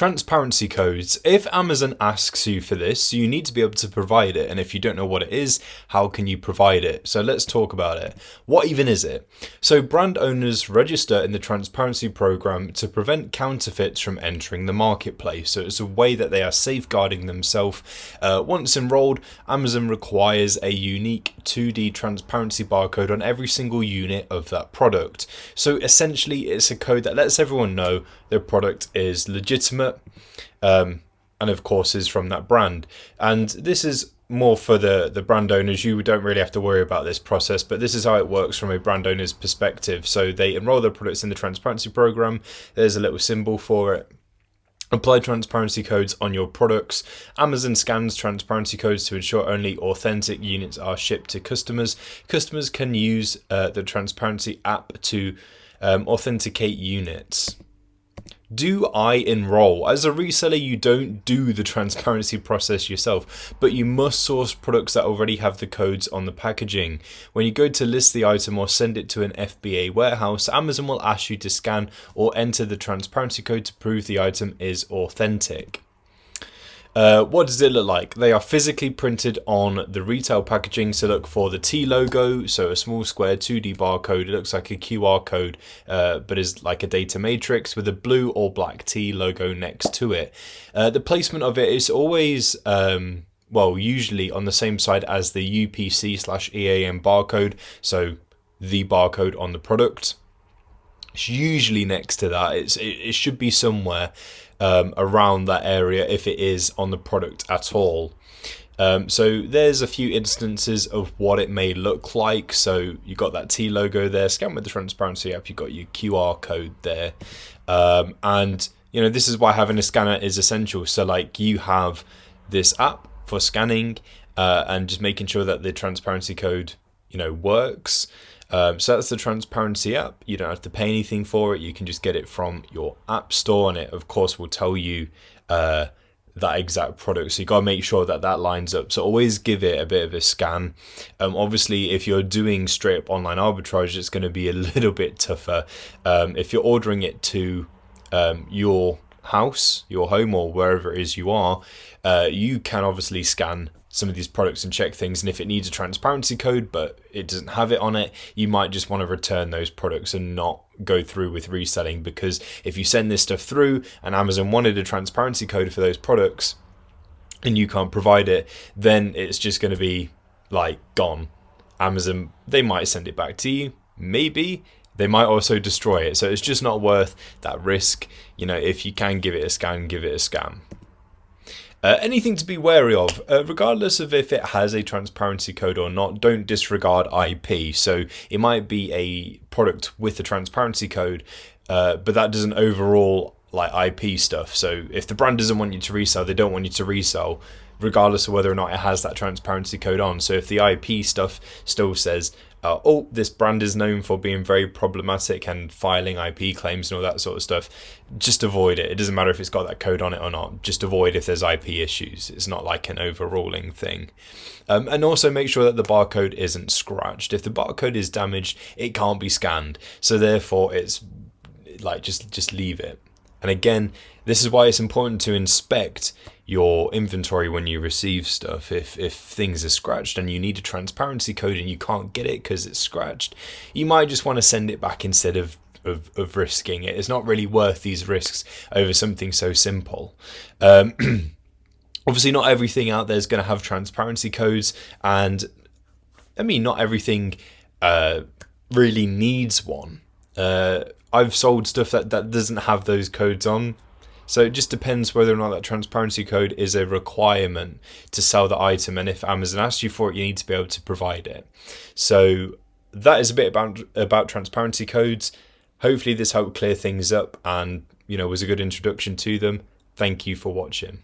Transparency codes. If Amazon asks you for this, you need to be able to provide it. And if you don't know what it is, how can you provide it? So let's talk about it. What even is it? So brand owners register in the transparency program to prevent counterfeits from entering the marketplace. So it's a way that they are safeguarding themselves. Once enrolled, Amazon requires a unique 2D transparency barcode on every single unit of that product. So essentially, it's a code that lets everyone know their product is legitimate, and of course is from that brand. And this is more for the brand owners. You don't really have to worry about this process, but this is how it works from a brand owner's perspective. So they enroll their products in the transparency program. There's a little symbol for it. Apply transparency codes on your products. Amazon scans transparency codes to ensure only authentic units are shipped to customers. Customers can use the transparency app to authenticate units. Do I enroll? As a reseller, you don't do the transparency process yourself, but you must source products that already have the codes on the packaging. When you go to list the item or send it to an FBA warehouse, Amazon will ask you to scan or enter the transparency code to prove the item is authentic. What does it look like? They are physically printed on the retail packaging, so look for the T logo, so a small square 2D barcode. It looks like a QR code, but is like a data matrix with a blue or black T logo next to it. The placement of it is always, usually on the same side as the UPC/EAN barcode, so the barcode on the product. It's usually next to that. It should be somewhere around that area if it is on the product at all. So there's a few instances of what it may look like. So you got that T logo there, scan with the transparency app, you've got your QR code there. And this is why having a scanner is essential. So like you have this app for scanning and just making sure that the transparency code works. So that's the transparency app. You don't have to pay anything for it. You can just get it from your app store, and it of course will tell you that exact product. So you got to make sure that that lines up. So always give it a bit of a scan. Obviously, if you're doing straight up online arbitrage, it's going to be a little bit tougher. If you're ordering it to your house, your home, or wherever it is you are, you can obviously scan some of these products and check things, and if it needs a transparency code but it doesn't have it on it, you might just want to return those products and not go through with reselling, because if you send this stuff through and Amazon wanted a transparency code for those products and you can't provide it, then it's just going to be like gone. Amazon, they might send it back to you, maybe they might also destroy it, so it's just not worth that risk. If you can give it a scan, give it a scan. Anything to be wary of, regardless of if it has a transparency code or not, don't disregard IP. So it might be a product with a transparency code, but that doesn't overall like IP stuff. So if the brand doesn't want you to resell, they don't want you to resell, regardless of whether or not it has that transparency code on. So if the IP stuff still says, this brand is known for being very problematic and filing IP claims and all that sort of stuff, just avoid it. It doesn't matter if it's got that code on it or not. Just avoid if there's IP issues. It's not like an overruling thing. And also make sure that the barcode isn't scratched. If the barcode is damaged, it can't be scanned. So therefore, it's like just leave it. And again, this is why it's important to inspect your inventory when you receive stuff. If things are scratched and you need a transparency code and you can't get it because it's scratched, you might just want to send it back instead of risking it. It's not really worth these risks over something so simple. Obviously, not everything out there is going to have transparency codes, and not everything really needs one. I've sold stuff that doesn't have those codes on. So it just depends whether or not that transparency code is a requirement to sell the item. And if Amazon asks you for it, you need to be able to provide it. So that is a bit about transparency codes. Hopefully this helped clear things up and was a good introduction to them. Thank you for watching.